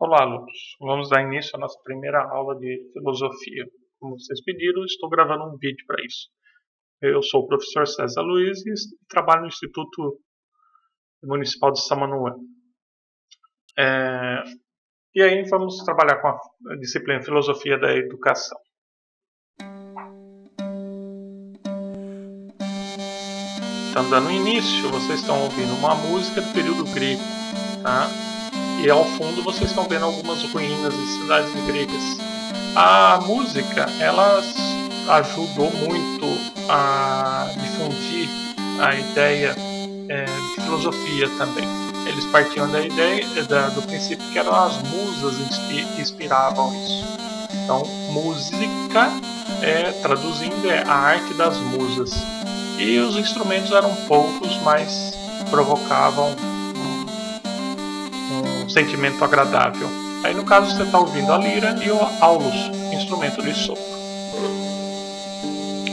Olá, alunos. Vamos dar início à nossa primeira aula de filosofia. Como vocês pediram, estou gravando um vídeo para isso. Eu sou o professor César Luiz e trabalho no Instituto Municipal de São Manuel. E aí vamos trabalhar com a disciplina Filosofia da Educação. Então, dando início, vocês estão ouvindo uma música do período grego, tá? E ao fundo vocês estão vendo algumas ruínas de cidades gregas. A música, ela ajudou muito a difundir a ideia de filosofia também. Eles partiam da ideia, do princípio que eram as musas que inspiravam isso. Então, música, traduzindo, é a arte das musas. E os instrumentos eram poucos, mas provocavam um sentimento agradável. Aí no caso você está ouvindo a lira e o aulos, instrumento de sopro.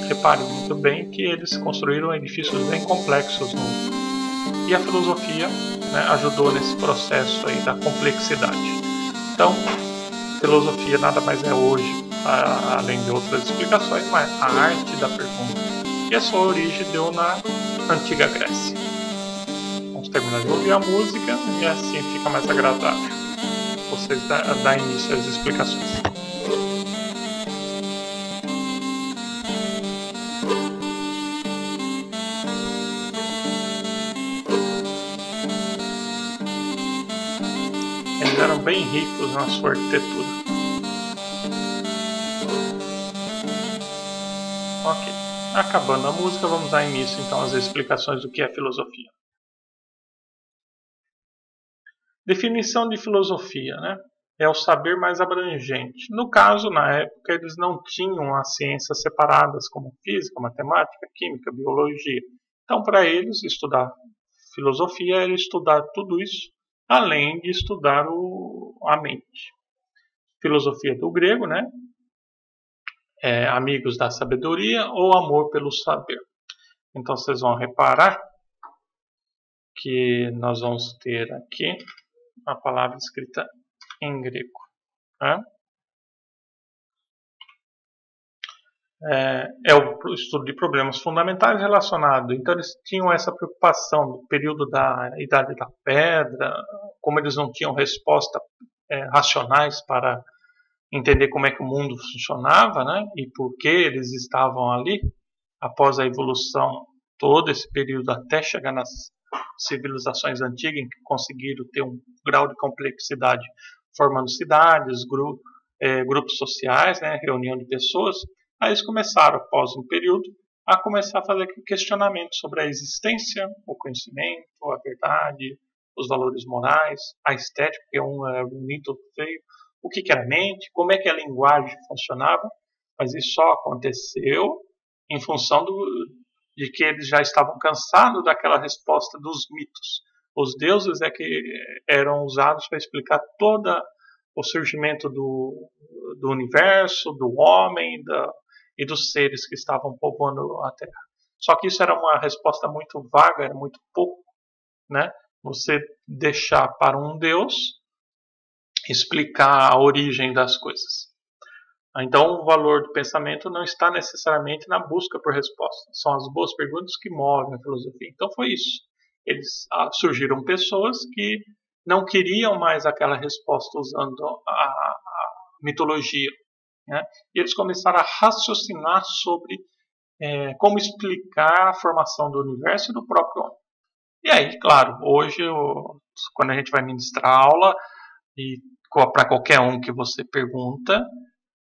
Repare muito bem que eles construíram edifícios bem complexos. E a filosofia, né, ajudou nesse processo aí da complexidade. Então, filosofia nada mais é hoje, além de outras explicações, mas a arte da pergunta. E a sua origem deu na antiga Grécia. Vamos terminar de ouvir a música e assim fica mais agradável. Vocês dão início às explicações. Eles eram bem ricos na sua arquitetura. Ok. Acabando a música, vamos dar início então às explicações do que é filosofia. Definição de filosofia, né? É o saber mais abrangente. No caso, na época, eles não tinham as ciências separadas como física, matemática, química, biologia. Então, para eles, estudar filosofia era estudar tudo isso, além de estudar a mente. Filosofia do grego, né? Amigos da sabedoria ou amor pelo saber. Então, vocês vão reparar que nós vamos ter aqui a palavra escrita em grego. Né? É o estudo de problemas fundamentais relacionados. Então eles tinham essa preocupação no período da Idade da Pedra, como eles não tinham respostas racionais para entender como é que o mundo funcionava, né? E por que eles estavam ali, após a evolução, todo esse período até chegar nas civilizações antigas, em que conseguiram ter um grau de complexidade, formando cidades, grupos sociais, né, reunião de pessoas. Aí eles começaram, após um período, a começar a fazer questionamentos sobre a existência, o conhecimento, a verdade, os valores morais, a estética, que é bonito ou feio, o que era mente, como é que a linguagem funcionava. Mas isso só aconteceu em função de que eles já estavam cansados daquela resposta dos mitos. Os deuses é que eram usados para explicar todo o surgimento do universo, do homem e dos seres que estavam povoando a Terra. Só que isso era uma resposta muito vaga, era muito pouco, né? Você deixar para um Deus explicar a origem das coisas. Então, o valor do pensamento não está necessariamente na busca por respostas. São as boas perguntas que movem a filosofia. Então, foi isso. Surgiram pessoas que não queriam mais aquela resposta usando a mitologia. Né? E eles começaram a raciocinar sobre como explicar a formação do universo e do próprio homem. E aí, claro, hoje, quando a gente vai ministrar aula, e para qualquer um que você pergunta,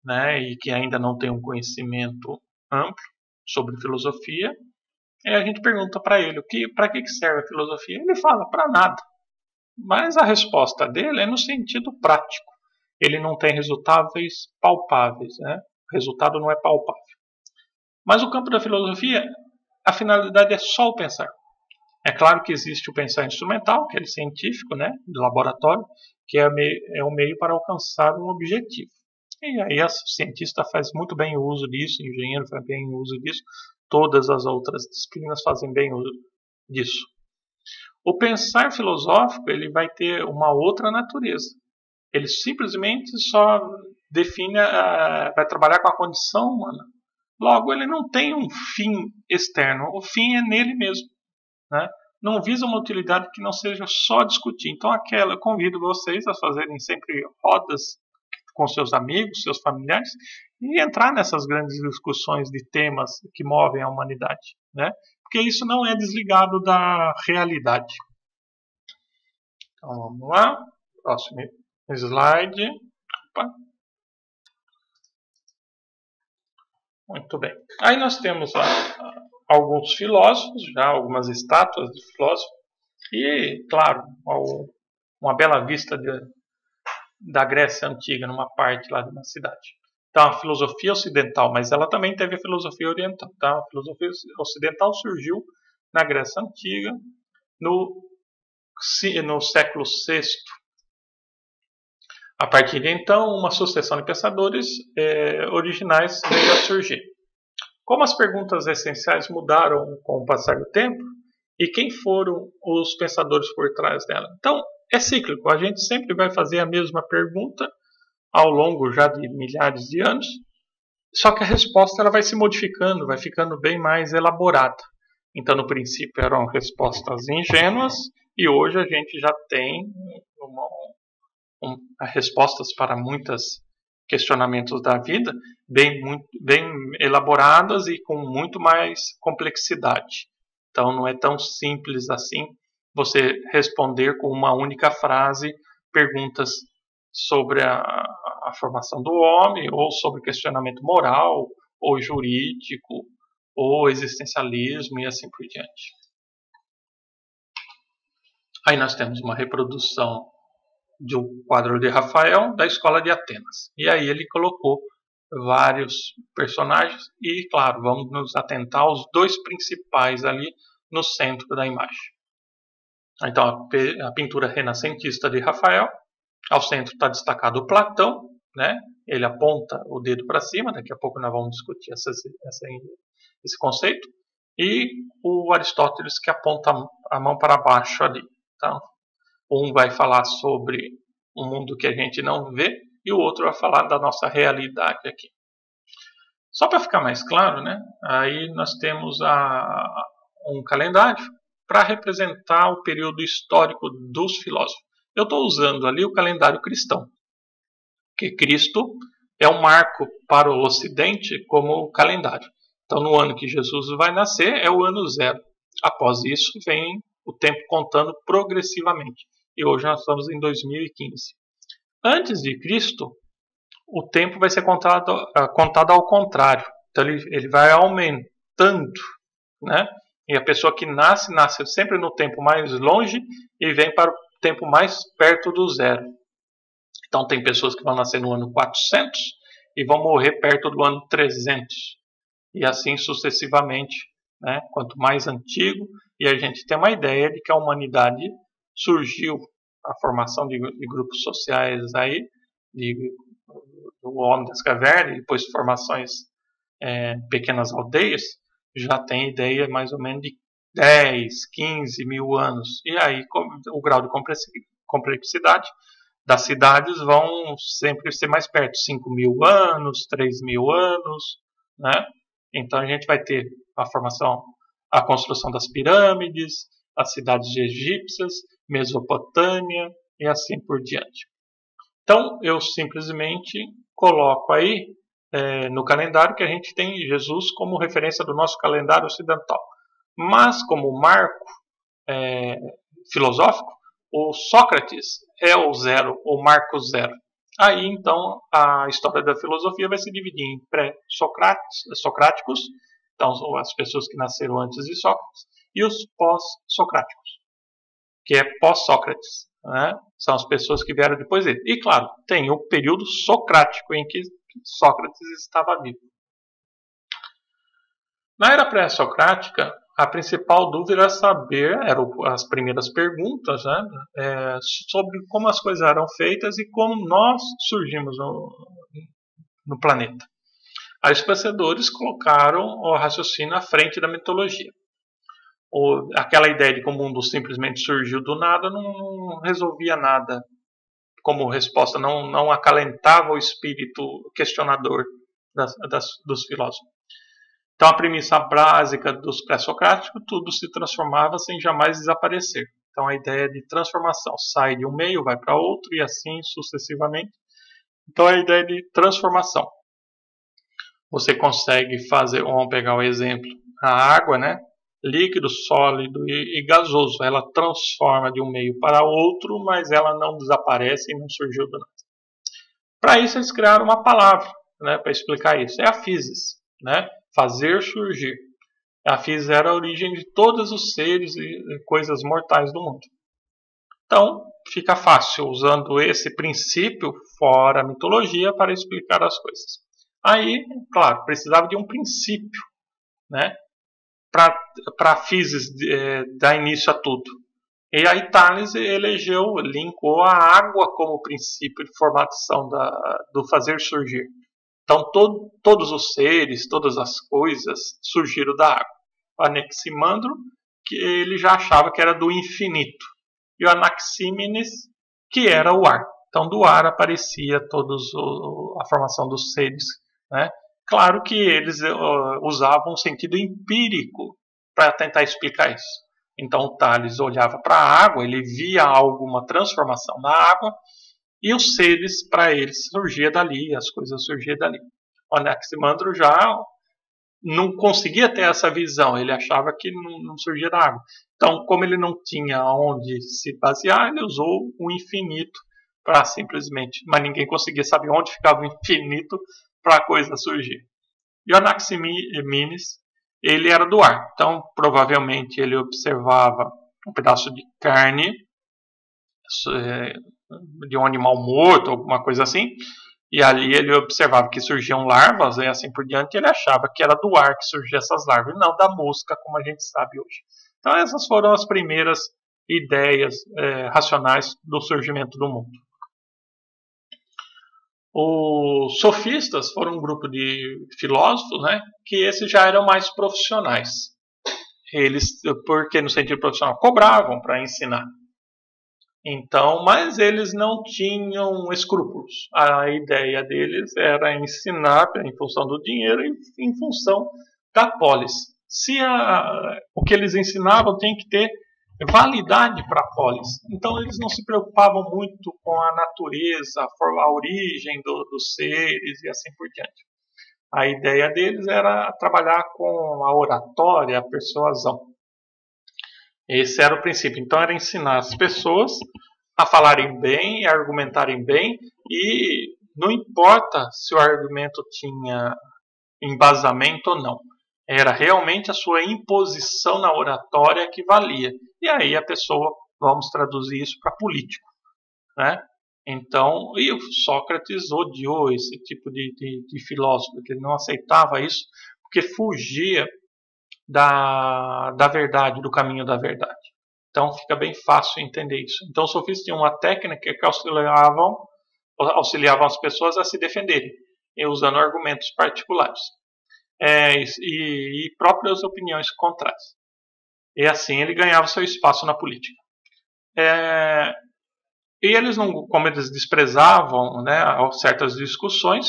né, e que ainda não tem um conhecimento amplo sobre filosofia, a gente pergunta para ele para que serve a filosofia. Ele fala para nada, mas a resposta dele é no sentido prático. Ele não tem resultados palpáveis, né? O resultado não é palpável. Mas o campo da filosofia, a finalidade é só o pensar. É claro que existe o pensar instrumental, aquele científico, né, do laboratório, que é um meio para alcançar um objetivo. E aí o cientista faz muito bem uso disso, o engenheiro faz bem uso disso, todas as outras disciplinas fazem bem uso disso. O pensar filosófico ele vai ter uma outra natureza. Ele simplesmente só define, vai trabalhar com a condição humana. Logo, ele não tem um fim externo, o fim é nele mesmo, né? Não visa uma utilidade que não seja só discutir. Então, eu convido vocês a fazerem sempre rodas com seus amigos, seus familiares, e entrar nessas grandes discussões de temas que movem a humanidade, né? Porque isso não é desligado da realidade. Então, vamos lá. Próximo slide. Opa. Muito bem. Aí nós temos alguns filósofos, já algumas estátuas de filósofos, e, claro, uma bela vista da Grécia Antiga, numa parte lá de uma cidade. Então, a filosofia ocidental, mas ela também teve a filosofia oriental. Então, a filosofia ocidental surgiu na Grécia Antiga, no século VI. A partir de então, uma sucessão de pensadores originais veio a surgir. Como as perguntas essenciais mudaram com o passar do tempo, e quem foram os pensadores por trás dela? Então, é cíclico, a gente sempre vai fazer a mesma pergunta ao longo já de milhares de anos, só que a resposta ela vai se modificando, vai ficando bem mais elaborada. Então, no princípio eram respostas ingênuas, e hoje a gente já tem respostas para muitos questionamentos da vida bem elaboradas e com muito mais complexidade. Então não é tão simples assim você responder com uma única frase perguntas sobre a formação do homem, ou sobre questionamento moral, ou jurídico, ou existencialismo e assim por diante. Aí nós temos uma reprodução de um quadro de Rafael da Escola de Atenas. E aí ele colocou vários personagens e, claro, vamos nos atentar aos dois principais ali no centro da imagem. Então, a pintura renascentista de Rafael, ao centro está destacado Platão, né? Ele aponta o dedo para cima, daqui a pouco nós vamos discutir esse conceito, e o Aristóteles que aponta a mão para baixo ali. Então, um vai falar sobre um mundo que a gente não vê e o outro vai falar da nossa realidade aqui. Só para ficar mais claro, né? Aí nós temos um calendário para representar o período histórico dos filósofos. Eu estou usando ali o calendário cristão, que Cristo é um marco para o Ocidente como calendário. Então, no ano que Jesus vai nascer, é o ano zero. Após isso, vem o tempo contando progressivamente. E hoje nós estamos em 2015. Antes de Cristo, o tempo vai ser contado ao contrário. Então ele vai aumentando, né? E a pessoa que nasce sempre no tempo mais longe e vem para o tempo mais perto do zero. Então tem pessoas que vão nascer no ano 400 e vão morrer perto do ano 300. E assim sucessivamente, né? Quanto mais antigo, e a gente tem uma ideia de que a humanidade surgiu, a formação de grupos sociais aí, do homem das cavernas, e depois formações pequenas aldeias, já tem ideia mais ou menos de 10, 15 mil anos. E aí o grau de complexidade das cidades vão sempre ser mais perto, 5 mil anos, 3 mil anos, né? Então a gente vai ter a construção das pirâmides, as cidades egípcias, Mesopotâmia e assim por diante. Então eu simplesmente coloco aí no calendário que a gente tem Jesus como referência do nosso calendário ocidental. Mas como marco filosófico, o Sócrates é o zero, o marco zero. Aí então a história da filosofia vai se dividir em pré-socráticos, então as pessoas que nasceram antes de Sócrates, e os pós-socráticos, que é pós-Sócrates, né? São as pessoas que vieram depois dele. E claro, tem o período socrático em que Sócrates estava vivo. Na era pré-socrática, a principal dúvida era saber, eram as primeiras perguntas, né, sobre como as coisas eram feitas e como nós surgimos no planeta. Aí os pensadores colocaram o raciocínio à frente da mitologia. Aquela ideia de que o mundo simplesmente surgiu do nada não resolvia nada como resposta, não acalentava o espírito questionador dos filósofos. Então, a premissa básica dos pré-socráticos, tudo se transformava sem jamais desaparecer. Então, a ideia de transformação sai de um meio, vai para outro e assim sucessivamente. Então, a ideia de transformação. Você consegue fazer, vamos pegar um exemplo, a água, né? Líquido, sólido e gasoso. Ela transforma de um meio para outro, mas ela não desaparece e não surgiu do nada. Para isso, eles criaram uma palavra, né, para explicar isso. É a physis, né? Fazer surgir. A physis era a origem de todos os seres e coisas mortais do mundo. Então, fica fácil usando esse princípio fora a mitologia para explicar as coisas. Aí, claro, precisava de um princípio, né, para a physis dar início a tudo. E aí Tales linkou a água como princípio de formação do fazer surgir. Então todos os seres, todas as coisas surgiram da água. O Anaximandro, que ele já achava que era do infinito. E o Anaxímenes, que era o ar. Então do ar aparecia a formação dos seres, né? Claro que eles usavam um sentido empírico para tentar explicar isso. Então o Tales olhava para a água, ele via alguma transformação na água e os seres para ele surgia dali, as coisas surgiam dali. O Anaximandro já não conseguia ter essa visão, ele achava que não surgia da água. Então, como ele não tinha onde se basear, ele usou o infinito para simplesmente, mas ninguém conseguia saber onde ficava o infinito para a coisa surgir. E o Anaximenes, ele era do ar, então provavelmente ele observava um pedaço de carne de um animal morto, alguma coisa assim, e ali ele observava que surgiam larvas e assim por diante, e ele achava que era do ar que surgiam essas larvas, e não da mosca, como a gente sabe hoje. Então essas foram as primeiras ideias racionais do surgimento do mundo. Os sofistas foram um grupo de filósofos, né, que esses já eram mais profissionais. Eles, porque no sentido profissional, cobravam para ensinar. Então, mas eles não tinham escrúpulos. A ideia deles era ensinar em função do dinheiro e em função da polis. O que eles ensinavam tem que ter validade para a polis. Então eles não se preocupavam muito com a natureza, a origem dos seres e assim por diante. A ideia deles era trabalhar com a oratória, a persuasão. Esse era o princípio. Então era ensinar as pessoas a falarem bem, a argumentarem bem, e não importa se o argumento tinha embasamento ou não. Era realmente a sua imposição na oratória que valia. E aí a pessoa, vamos traduzir isso para político, né? Então, e o Sócrates odiou esse tipo de filósofo, que ele não aceitava isso, porque fugia da verdade, do caminho da verdade. Então fica bem fácil entender isso. Então os sofistas tinham uma técnica que auxiliavam as pessoas a se defenderem, usando argumentos particulares. E próprias opiniões contrárias. E assim ele ganhava seu espaço na política. E eles, não, como eles desprezavam, né, certas discussões,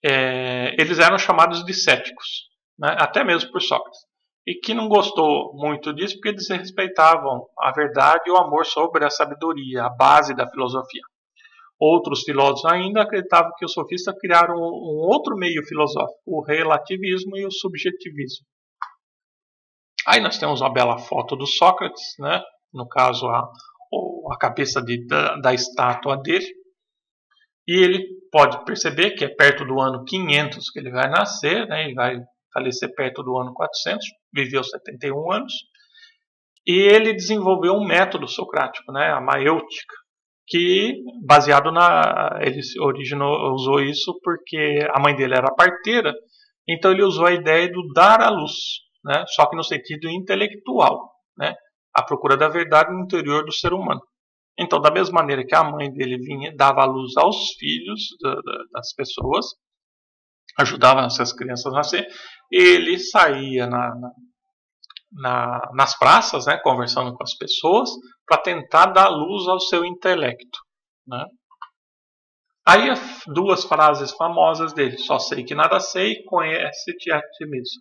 eles eram chamados de céticos, né, até mesmo por Sócrates. E que não gostou muito disso porque eles respeitavam a verdade e o amor sobre a sabedoria, a base da filosofia. Outros filósofos ainda acreditavam que os sofistas criaram um outro meio filosófico, o relativismo e o subjetivismo. Aí nós temos uma bela foto do Sócrates, né? No caso a cabeça da estátua dele. E ele pode perceber que é perto do ano 500 que ele vai nascer, né? Ele vai falecer perto do ano 400, viveu 71 anos. E ele desenvolveu um método socrático, né? A maêutica, que baseado ele usou isso porque a mãe dele era parteira, então ele usou a ideia do dar à luz, né? Só que no sentido intelectual, né? A procura da verdade no interior do ser humano. Então, da mesma maneira que a mãe dele dava à luz aos filhos das pessoas, ajudava essas crianças a nascer, ele saía nas praças, né, conversando com as pessoas, para tentar dar luz ao seu intelecto, né? Aí duas frases famosas dele: só sei que nada sei, conhece-te a ti mesmo.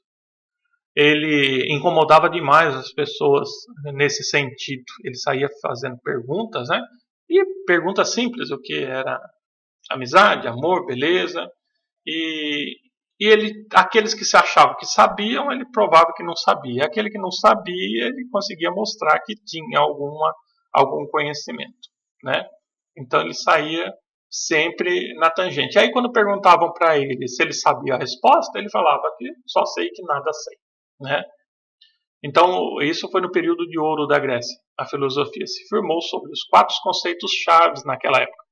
Ele incomodava demais as pessoas nesse sentido. Ele saía fazendo perguntas, né? E perguntas simples, o que era amizade, amor, beleza. E ele, aqueles que se achavam que sabiam, ele provava que não sabia. Aquele que não sabia, ele conseguia mostrar que tinha algum conhecimento, né? Então ele saía sempre na tangente. Aí quando perguntavam para ele se ele sabia a resposta, ele falava que só sei que nada sei, né? Então isso foi no período de ouro da Grécia. A filosofia se firmou sobre os 4 conceitos chaves naquela época: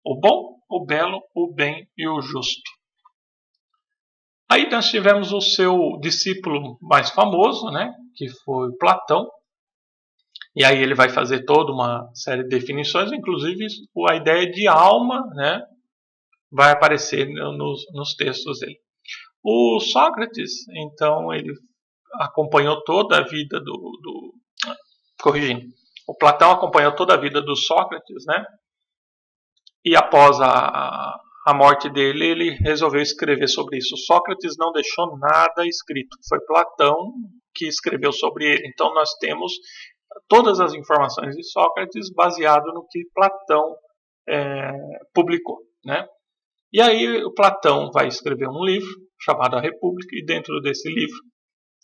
o bom, o belo, o bem e o justo. Aí nós tivemos o seu discípulo mais famoso, né, que foi Platão. E aí ele vai fazer toda uma série de definições, inclusive a ideia de alma, né, vai aparecer nos textos dele. O Sócrates, então, ele acompanhou toda a vida corrigindo. O Platão acompanhou toda a vida do Sócrates, né? E após a morte dele, ele resolveu escrever sobre isso. Sócrates não deixou nada escrito. Foi Platão que escreveu sobre ele. Então nós temos todas as informações de Sócrates baseado no que Platão publicou, né? E aí o Platão vai escrever um livro chamado A República, e dentro desse livro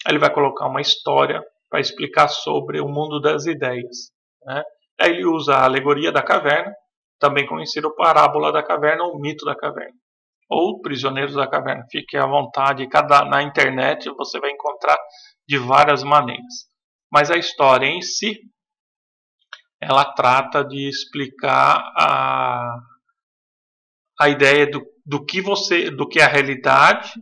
ele vai colocar uma história para explicar sobre o mundo das ideias, né? Aí ele usa a alegoria da caverna, também conhecido parábola da caverna ou mito da caverna, ou prisioneiros da caverna. Fique à vontade, na internet você vai encontrar de várias maneiras. Mas a história em si, ela trata de explicar a ideia do que é a realidade,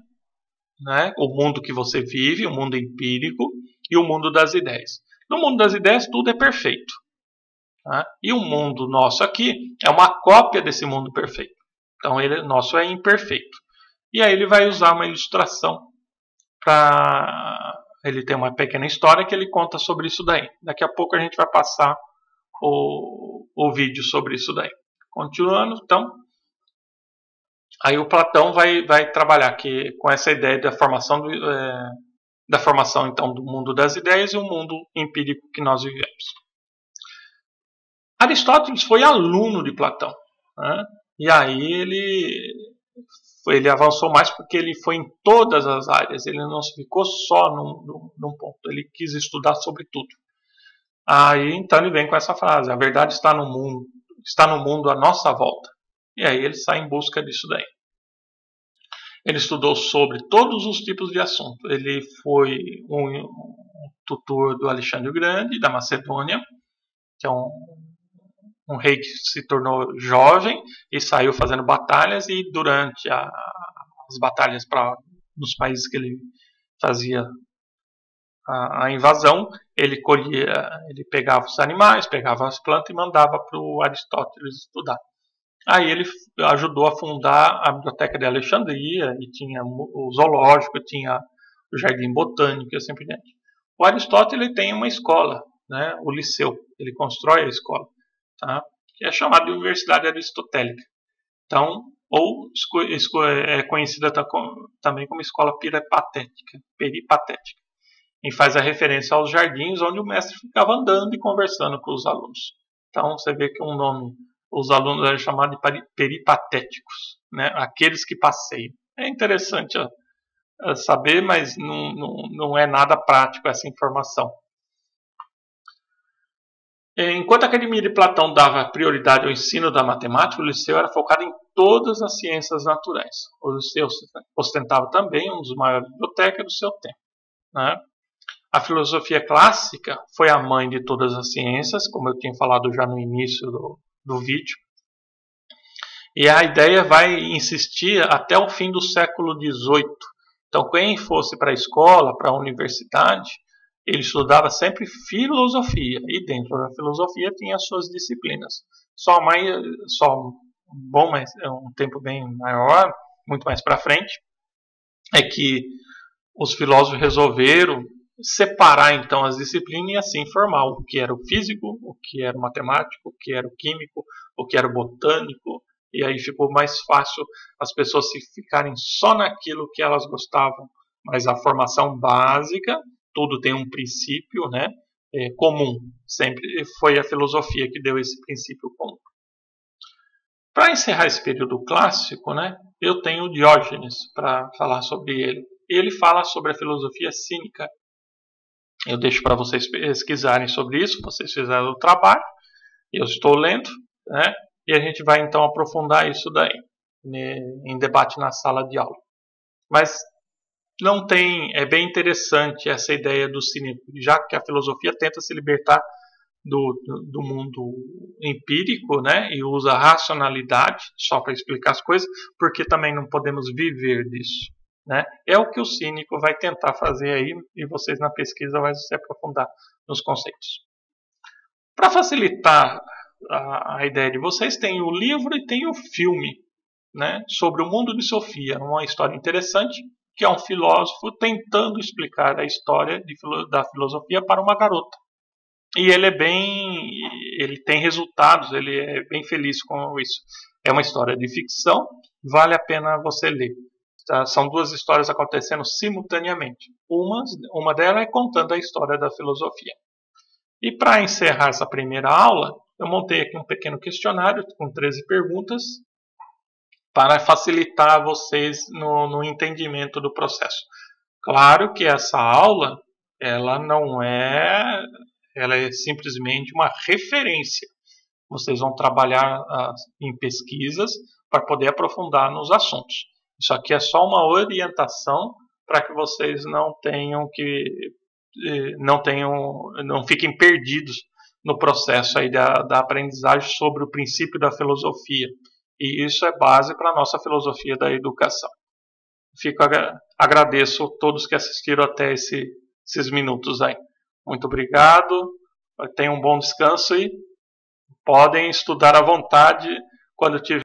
né? O mundo que você vive, o mundo empírico e o mundo das ideias. No mundo das ideias tudo é perfeito. Tá? E o mundo nosso aqui é uma cópia desse mundo perfeito. Então nosso é imperfeito. E aí ele vai usar uma ilustração para... Ele tem uma pequena história que ele conta sobre isso daí. Daqui a pouco a gente vai passar o vídeo sobre isso daí. Continuando, então. Aí o Platão vai trabalhar aqui com essa ideia da formação então, do mundo das ideias e o mundo empírico que nós vivemos. Aristóteles foi aluno de Platão, né? E aí ele avançou mais porque ele foi em todas as áreas, ele não ficou só num ponto, ele quis estudar sobre tudo. Aí então ele vem com essa frase: a verdade está no mundo à nossa volta. E aí ele sai em busca disso daí. Ele estudou sobre todos os tipos de assunto. Ele foi um tutor do Alexandre o Grande, da Macedônia, que é um rei que se tornou jovem e saiu fazendo batalhas, e durante as batalhas nos países que ele fazia a invasão, ele pegava os animais, pegava as plantas e mandava para o Aristóteles estudar. Aí ele ajudou a fundar a Biblioteca de Alexandria, e tinha o zoológico, tinha o Jardim Botânico e assim por diante. O Aristóteles tem uma escola, né, o Liceu, ele constrói a escola, tá, que é chamada de Universidade Aristotélica. Então, ou é conhecida também como Escola Peripatética, e faz a referência aos jardins onde o mestre ficava andando e conversando com os alunos. Então você vê que um nome, os alunos eram chamados de peripatéticos, né? Aqueles que passeiam. É interessante saber, mas não é nada prático essa informação. Enquanto a Academia de Platão dava prioridade ao ensino da matemática, o Liceu era focado em todas as ciências naturais. O Liceu ostentava também um dos maiores bibliotecas do seu tempo, né? A filosofia clássica foi a mãe de todas as ciências, como eu tinha falado já no início do vídeo. E a ideia vai insistir até o fim do século XVIII. Então, quem fosse para a escola, para a universidade, ele estudava sempre filosofia. E dentro da filosofia tinha as suas disciplinas. Mas é um tempo bem maior, muito mais para frente, é que os filósofos resolveram separar então as disciplinas e assim formar o que era o físico, o que era o matemático, o que era o químico, o que era o botânico, e aí ficou mais fácil as pessoas se ficarem só naquilo que elas gostavam. Mas a formação básica, tudo tem um princípio, né, comum. Sempre foi a filosofia que deu esse princípio comum. Para encerrar esse período clássico, né, eu tenho Diógenes para falar sobre ele. Ele fala sobre a filosofia cínica. Eu deixo para vocês pesquisarem sobre isso, vocês fizeram o trabalho, eu estou lendo, né, e a gente vai então aprofundar isso daí, em debate na sala de aula. Mas não tem, é bem interessante essa ideia do cínico, já que a filosofia tenta se libertar do mundo empírico, né, e usa a racionalidade só para explicar as coisas, porque também não podemos viver disso, né? É o que o cínico vai tentar fazer aí, e vocês na pesquisa vão se aprofundar nos conceitos. Para facilitar a ideia de vocês, tem o livro e tem o filme, né, sobre o mundo de Sofia, uma história interessante, que é um filósofo tentando explicar a história da filosofia para uma garota. E ele tem resultados, ele é bem feliz com isso. É uma história de ficção, vale a pena você ler. Tá? São duas histórias acontecendo simultaneamente. Uma delas é contando a história da filosofia. E para encerrar essa primeira aula, eu montei aqui um pequeno questionário com 13 perguntas para facilitar vocês no entendimento do processo. Claro que essa aula, ela é simplesmente uma referência. Vocês vão trabalhar em pesquisas para poder aprofundar nos assuntos. Isso aqui é só uma orientação para que vocês não fiquem perdidos no processo aí da aprendizagem sobre o princípio da filosofia. E isso é base para a nossa filosofia da educação. Agradeço a todos que assistiram até esses minutos aí. Muito obrigado, tenham um bom descanso e podem estudar à vontade quando tiver